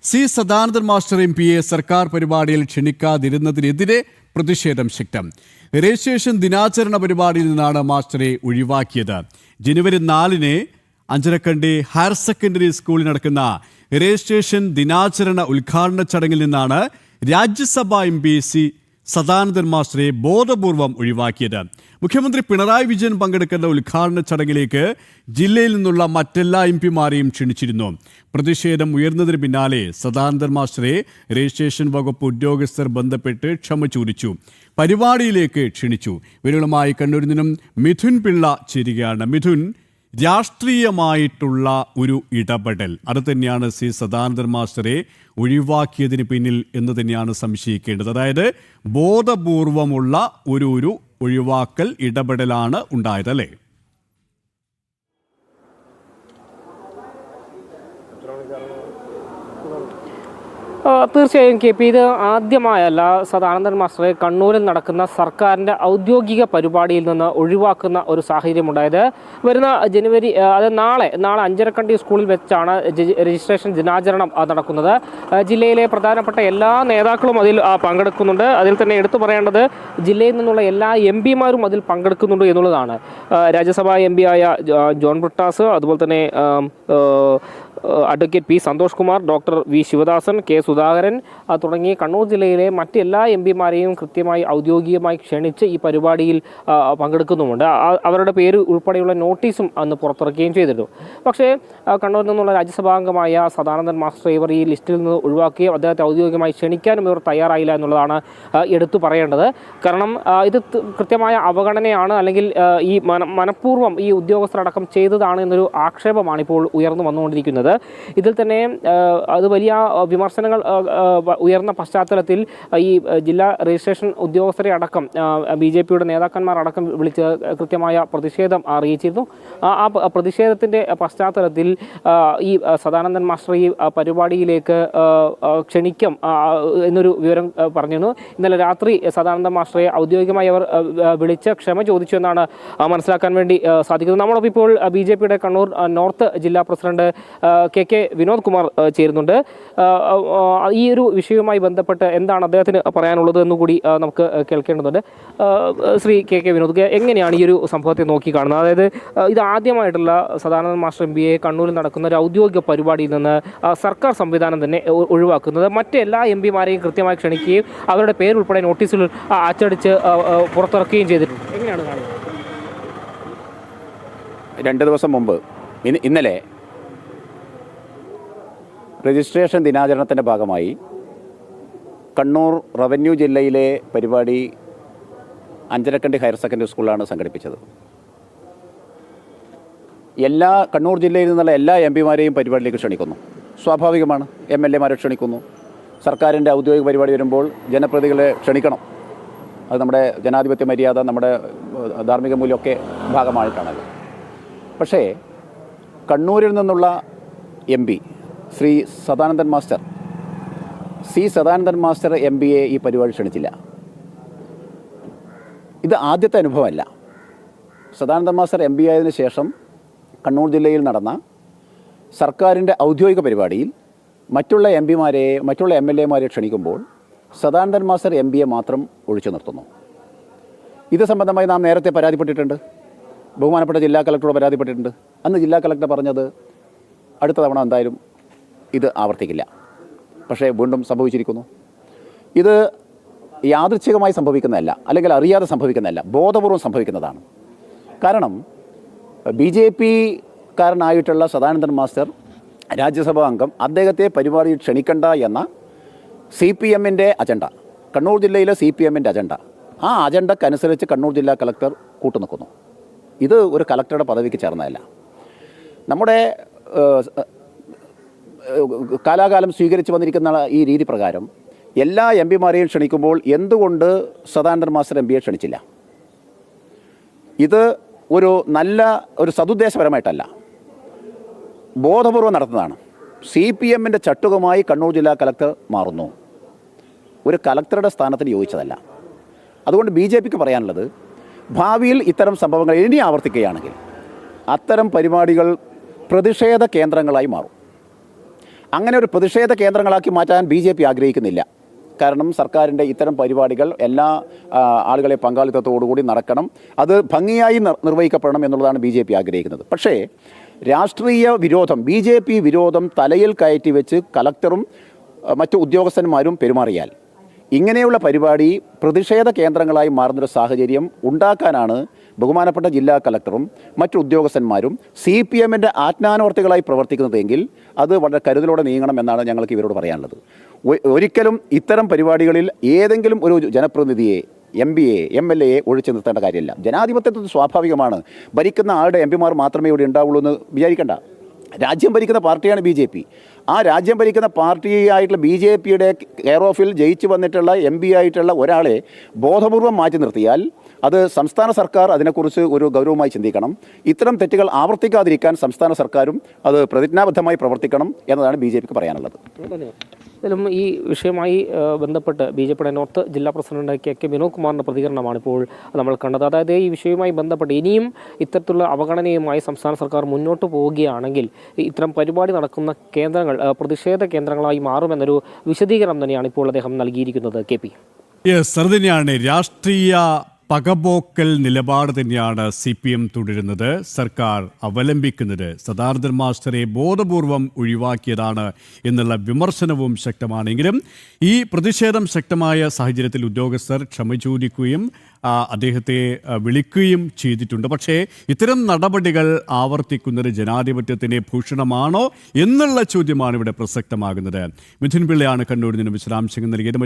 C Sadanandan master എം.പിയെ സർക്കാർ പരിപാടിയിൽ ക്ഷണിക്കാതിരുന്നതിനെതിരെ പ്രതിഷേധം ശക്തം. രജിസ്ട്രേഷൻ ദിനാചരണ പരിപാടിയിൽ നിന്നാണ് മാസ്റ്ററെ ഒഴിവാക്കിയത്. ജനുവരി 4-ന് അഞ്ചരക്കണ്ടി ഹയർ സെക്കൻഡറി സ്കൂളിൽ നടക്കുന്ന രജിസ്ട്രേഷൻ ദിനാചരണ ഉദ്ഘാടന ചടങ്ങിൽ നിന്നാണ് രാജ്യസഭാ എം.പി സി സദാനന്ദൻ മാസ്റ്ററെ ബോധപൂർവം ഒഴിവാക്കിയത്. മുഖ്യമന്ത്രി പിണറായി വിജയൻ പങ്കെടുക്കുന്ന ഉദ്ഘാടന ചടങ്ങിലേക്ക് ജില്ലയിൽ നിന്നുള്ള മറ്റെല്ലാ എം.പിമാരെയും ക്ഷണിച്ചിരുന്നു. പ്രതിഷേധം ഉയർന്നതിന് പിന്നാലെ സദാനന്ദൻ മാസ്റ്ററെ രജിസ്ട്രേഷൻ വകുപ്പ് ഉദ്യോഗസ്ഥർ ബന്ധപ്പെട്ട് ക്ഷമ ചോദിച്ചു. പരിപാടിയിലേക്ക് ക്ഷണിച്ചു. വിവരങ്ങളുമായി കണ്ണൂരിൽ നിന്നും മിഥുൻ പിള്ള ചേരുകയാണ്. മിഥുൻ, രാഷ്ട്രീയമായിട്ടുള്ള ഒരു ഇടപെടൽ അത് തന്നെയാണ് സി സദാനന്ദൻ മാസ്റ്ററെ ഒഴിവാക്കിയതിന് പിന്നിൽ എന്ന് തന്നെയാണ് സംശയിക്കേണ്ടത്. അതായത് ബോധപൂർവമുള്ള ഒരു ഒഴിവാക്കൽ ഇടപെടലാണ് ഉണ്ടായത്, അല്ലേ? തീർച്ചയായും KP, ഇത് ആദ്യമായല്ല സദാനന്ദൻ മാസ്റ്ററെ കണ്ണൂരിൽ നടക്കുന്ന സർക്കാരിൻ്റെ ഔദ്യോഗിക പരിപാടിയിൽ നിന്ന് ഒഴിവാക്കുന്ന ഒരു സാഹചര്യമുണ്ടായത്. വരുന്ന ജനുവരി നാളെ അഞ്ചരക്കണ്ടി സ്കൂളിൽ വെച്ചാണ് രജിസ്ട്രേഷൻ ദിനാചരണം നടക്കുന്നത്. ജില്ലയിലെ പ്രധാനപ്പെട്ട എല്ലാ നേതാക്കളും അതിൽ പങ്കെടുക്കുന്നുണ്ട്. അതിൽ തന്നെ എടുത്തു പറയേണ്ടത് ജില്ലയിൽ നിന്നുള്ള എല്ലാ MP-മാരും അതിൽ പങ്കെടുക്കുന്നുണ്ട് എന്നുള്ളതാണ്. രാജ്യസഭാ MP ആയ ജോൺ ബ്രിട്ടാസ്, അതുപോലെ തന്നെ advocate P. Santhosh Kumar, doctor V. Sivadasan, K. Sudhakaran തുടങ്ങി കണ്ണൂർ ജില്ലയിലെ മറ്റെല്ലാ MP-മാരെയും കൃത്യമായി ഔദ്യോഗികമായി ക്ഷണിച്ച് ഈ പരിപാടിയിൽ പങ്കെടുക്കുന്നുമുണ്ട്. അവരുടെ പേര് ഉൾപ്പെടെയുള്ള നോട്ടീസും അന്ന് പുറത്തിറക്കുകയും ചെയ്തിരുന്നു. പക്ഷേ കണ്ണൂരിൽ നിന്നുള്ള രാജ്യസഭാംഗമായ സദാനന്ദൻ മാസ്റ്റർ ഇവർ ഈ ലിസ്റ്റിൽ നിന്ന് ഒഴിവാക്കുകയും അദ്ദേഹത്തെ ഔദ്യോഗികമായി ക്ഷണിക്കാനും ഇവർ തയ്യാറായില്ല എന്നുള്ളതാണ് എടുത്തു പറയേണ്ടത്. കാരണം ഇത് കൃത്യമായ അവഗണനയാണ്, അല്ലെങ്കിൽ ഈ മനഃപൂർവ്വം ഈ ഉദ്യോഗസ്ഥരടക്കം ചെയ്തതാണ് എന്നൊരു ആക്ഷേപമാണ് ഇപ്പോൾ ഉയർന്നു വന്നുകൊണ്ടിരിക്കുന്നത്. ഇതിൽ തന്നെ അത് വലിയ വിമർശനങ്ങൾ ഉയർന്ന പശ്ചാത്തലത്തിൽ ഈ ജില്ലാ രജിസ്ട്രേഷൻ ഉദ്യോഗസ്ഥരെ അടക്കം BJP-യുടെ നേതാക്കന്മാരടക്കം വിളിച്ച് കൃത്യമായ പ്രതിഷേധം അറിയിച്ചിരുന്നു. ആ പ്രതിഷേധത്തിൻ്റെ പശ്ചാത്തലത്തിൽ ഈ സദാനന്ദൻ മാസ്റ്റർ ഈ പരിപാടിയിലേക്ക് ക്ഷണിക്കും എന്നൊരു വിവരം പറഞ്ഞിരുന്നു. ഇന്നലെ രാത്രി സദാനന്ദൻ മാസ്റ്ററെ ഔദ്യോഗികമായി അവർ വിളിച്ച് ക്ഷമ ചോദിച്ചു എന്നാണ് മനസ്സിലാക്കാൻ വേണ്ടി സാധിക്കുന്നത്. നമ്മളൊപ്പം ഇപ്പോൾ BJP-യുടെ കണ്ണൂർ നോർത്ത് ജില്ലാ പ്രസിഡന്റ് KK വിനോദ് കുമാർ ചേരുന്നുണ്ട്. ഈ ഒരു വിഷയവുമായി ബന്ധപ്പെട്ട് എന്താണ് അദ്ദേഹത്തിന് പറയാനുള്ളത് എന്നുകൂടി നമുക്ക് കേൾക്കേണ്ടതുണ്ട്. ശ്രീ KK വിനോദ്, എങ്ങനെയാണ് ഈ ഒരു സംഭവത്തെ നോക്കി കാണുന്നത്? അതായത് ഇത് ആദ്യമായിട്ടുള്ള സദാനന്ദൻ മാസ്റ്റർ MPയെ കണ്ണൂരിൽ നടക്കുന്ന ഒരു ഔദ്യോഗിക പരിപാടിയിൽ നിന്ന് സർക്കാർ സംവിധാനം തന്നെ ഒഴിവാക്കുന്നത്, മറ്റെല്ലാ MP-മാരെയും കൃത്യമായി ക്ഷണിക്കുകയും അവരുടെ പേരുൾപ്പെടെ നോട്ടീസുകൾ അച്ചടിച്ച് പുറത്തിറക്കുകയും ചെയ്തിട്ടുണ്ട്. എങ്ങനെയാണ് കാണുന്നത്? 2 ദിവസം മുമ്പ് ഇന്നലെ രജിസ്ട്രേഷൻ ദിനാചരണത്തിൻ്റെ ഭാഗമായി കണ്ണൂർ റവന്യൂ ജില്ലയിലെ പരിപാടി അഞ്ചരക്കണ്ടി ഹയർ സെക്കൻഡറി സ്കൂളിലാണ് സംഘടിപ്പിച്ചത്. കണ്ണൂർ ജില്ലയിൽ നിന്നുള്ള എല്ലാ MP-മാരെയും പരിപാടിയിലേക്ക് ക്ഷണിക്കുന്നു. സ്വാഭാവികമാണ്. MLA-മാരെ ക്ഷണിക്കുന്നു. സർക്കാരിൻ്റെ ഔദ്യോഗിക പരിപാടി വരുമ്പോൾ ജനപ്രതിനിധികളെ ക്ഷണിക്കണം. അത് നമ്മുടെ ജനാധിപത്യ മര്യാദ, നമ്മുടെ ധാർമ്മിക മൂല്യമൊക്കെ ഭാഗമായിട്ടാണല്ലോ. പക്ഷേ കണ്ണൂരിൽ നിന്നുള്ള MP ശ്രീ സദാനന്ദൻ മാസ്റ്റർ MPയെ ഈ പരിപാടി ക്ഷണിച്ചില്ല. ഇത് ആദ്യത്തെ അനുഭവമല്ല. സദാനന്ദൻ മാസ്റ്റർ MP ആയതിനു ശേഷം കണ്ണൂർ ജില്ലയിൽ നടന്ന സർക്കാരിൻ്റെ ഔദ്യോഗിക പരിപാടിയിൽ മറ്റുള്ള MLA-മാരെ ക്ഷണിക്കുമ്പോൾ സദാനന്ദൻ മാസ്റ്റർ MPയെ മാത്രം ഒഴിച്ചു നിർത്തുന്നു. ഇത് സംബന്ധമായി നാം നേരത്തെ പരാതിപ്പെട്ടിട്ടുണ്ട്. ബഹുമാനപ്പെട്ട ജില്ലാ കളക്ടറോട് പരാതിപ്പെട്ടിട്ടുണ്ട്. അന്ന് ജില്ലാ കളക്ടർ പറഞ്ഞത് അടുത്ത തവണ എന്തായാലും ഇത് ആവർത്തിക്കില്ല. പക്ഷേ വീണ്ടും സംഭവിച്ചിരിക്കുന്നു. ഇത് യാദൃച്ഛികമായി സംഭവിക്കുന്നതല്ല, അല്ലെങ്കിൽ അറിയാതെ സംഭവിക്കുന്നതല്ല, ബോധപൂർവം സംഭവിക്കുന്നതാണ്. കാരണം BJP-കാരനായിട്ടുള്ള സദാനന്ദൻ മാസ്റ്റർ രാജ്യസഭാ അംഗം അദ്ദേഹത്തെ പരിപാടിയിൽ ക്ഷണിക്കണ്ട എന്ന CPM-ൻ്റെ അജണ്ട, കണ്ണൂർ ജില്ലയിലെ CPM-ൻ്റെ അജണ്ട, ആ അജണ്ടക്കനുസരിച്ച് കണ്ണൂർ ജില്ലാ കളക്ടർ കൂട്ടുനിൽക്കുന്നു. ഇത് ഒരു കളക്ടറുടെ പദവിക്ക് ചേർന്നതല്ല. നമ്മുടെ കാലാകാലം സ്വീകരിച്ചു വന്നിരിക്കുന്ന ഈ രീതി പ്രകാരം എല്ലാ MP-മാരെയും ക്ഷണിക്കുമ്പോൾ എന്തുകൊണ്ട് സദാനന്ദൻ മാസ്റ്റർ MPയെ ക്ഷണിച്ചില്ല? ഇത് ഒരു സതുദ്ദേശപരമായിട്ടല്ല, ബോധപൂർവം നടത്തുന്നതാണ്. CPM-ൻ്റെ ചട്ടുകമായി കണ്ണൂർ ജില്ലാ കളക്ടർ മാറുന്നു. ഒരു കളക്ടറുടെ സ്ഥാനത്തിന് യോജിച്ചതല്ല. അതുകൊണ്ട് BJP-ക്ക് പറയാനുള്ളത്, ഭാവിയിൽ ഇത്തരം സംഭവങ്ങൾ ഇനി ആവർത്തിക്കുകയാണെങ്കിൽ അത്തരം പരിപാടികൾ പ്രതിഷേധ കേന്ദ്രങ്ങളായി മാറും. അങ്ങനെ ഒരു പ്രതിഷേധ കേന്ദ്രങ്ങളാക്കി മാറ്റാൻ BJP ആഗ്രഹിക്കുന്നില്ല. കാരണം സർക്കാരിൻ്റെ ഇത്തരം പരിപാടികൾ എല്ലാ ആളുകളെ പങ്കാളിത്തത്തോടുകൂടി നടക്കണം, അത് ഭംഗിയായി നിർവഹിക്കപ്പെടണം എന്നുള്ളതാണ് BJP ആഗ്രഹിക്കുന്നത്. പക്ഷേ രാഷ്ട്രീയ വിരോധം, BJP വിരോധം തലയിൽ കയറ്റി വെച്ച് കലക്ടറും മറ്റു ഉദ്യോഗസ്ഥന്മാരും പെരുമാറിയാൽ ഇങ്ങനെയുള്ള പരിപാടി പ്രതിഷേധ കേന്ദ്രങ്ങളായി മാറുന്നൊരു സാഹചര്യം ഉണ്ടാക്കാനാണ് ബഹുമാനപ്പെട്ട ജില്ലാ കലക്ടറും മറ്റു ഉദ്യോഗസ്ഥന്മാരും CPMൻ്റെ ആജ്ഞാനവർത്തികളായി പ്രവർത്തിക്കുന്നതെങ്കിൽ അത് വളരെ കരുതലോടെ നീങ്ങണം എന്നാണ് ഞങ്ങൾക്ക് ഇവരോട് പറയാനുള്ളത്. ഒരിക്കലും ഇത്തരം പരിപാടികളിൽ ഏതെങ്കിലും ഒരു ജനപ്രതിനിധിയെ MPയെ MLAയെ ഒഴിച്ചു നിർത്തേണ്ട കാര്യമില്ല. ജനാധിപത്യത്തിൽ സ്വാഭാവികമാണ്, ഭരിക്കുന്ന ആളുടെ MPമാർ മാത്രമേ ഇവിടെ ഉണ്ടാവുള്ളൂ എന്ന് വിചാരിക്കേണ്ട. രാജ്യം ഭരിക്കുന്ന പാർട്ടിയാണ് BJP. ആ രാജ്യം ഭരിക്കുന്ന പാർട്ടിയായിട്ടുള്ള BJPയുടെ കെയർ ഓഫിൽ ജയിച്ചു വന്നിട്ടുള്ള MP ആയിട്ടുള്ള ഒരാളെ ബോധപൂർവം മാറ്റി നിർത്തിയാൽ അത് സംസ്ഥാന സർക്കാർ അതിനെക്കുറിച്ച് ഒരു ഗൗരവമായി ചിന്തിക്കണം. ഇത്തരം തെറ്റുകൾ ആവർത്തിക്കാതിരിക്കാൻ സംസ്ഥാന സർക്കാരും അത് പ്രതിജ്ഞാബദ്ധമായി പ്രവർത്തിക്കണം എന്നതാണ് BJPക്ക് പറയാനുള്ളത്. ഇതിലും ഈ വിഷയവുമായി ബന്ധപ്പെട്ട് BJPയുടെ നോർത്ത് ജില്ലാ പ്രസിഡന്റ് KK വിനോദ് കുമാറിൻ്റെ പ്രതികരണമാണ് ഇപ്പോൾ നമ്മൾ കണ്ടത്. അതായത് ഈ വിഷയവുമായി ബന്ധപ്പെട്ട് ഇനിയും ഇത്തരത്തിലുള്ള അവഗണനയുമായി സംസ്ഥാന സർക്കാർ മുന്നോട്ട് പോവുകയാണെങ്കിൽ ഇത്തരം പരിപാടി നടക്കുന്ന കേന്ദ്രങ്ങൾ പ്രതിഷേധ കേന്ദ്രങ്ങളായി മാറുമെന്നൊരു വിശദീകരണം തന്നെയാണ് ഇപ്പോൾ അദ്ദേഹം നൽകിയിരിക്കുന്നത്. KP അത് തന്നെയാണ്, രാഷ്ട്രീയ പകപോക്കൽ നിലപാട് തന്നെയാണ് CPM തുടരുന്നത്, സർക്കാർ അവലംബിക്കുന്നത്. സദാനന്ദൻ മാസ്റ്ററെ ബോധപൂർവം ഒഴിവാക്കിയതാണ് എന്നുള്ള വിമർശനവും ശക്തമാണെങ്കിലും ഈ പ്രതിഷേധം ശക്തമായ സാഹചര്യത്തിൽ ഉദ്യോഗസ്ഥർ ക്ഷമ ചോദിക്കുകയും അദ്ദേഹത്തെ വിളിക്കുകയും ചെയ്തിട്ടുണ്ട്. പക്ഷേ ഇത്തരം നടപടികൾ ആവർത്തിക്കുന്നത് ജനാധിപത്യത്തിൻ്റെ ഭൂഷണമാണോ എന്നുള്ള ചോദ്യമാണ് ഇവിടെ പ്രസക്തമാകുന്നത്. മിഥുൻ പിള്ളയാണ് കണ്ണൂരിൽ നിന്ന് വിശദാംശങ്ങൾ നൽകിയത്.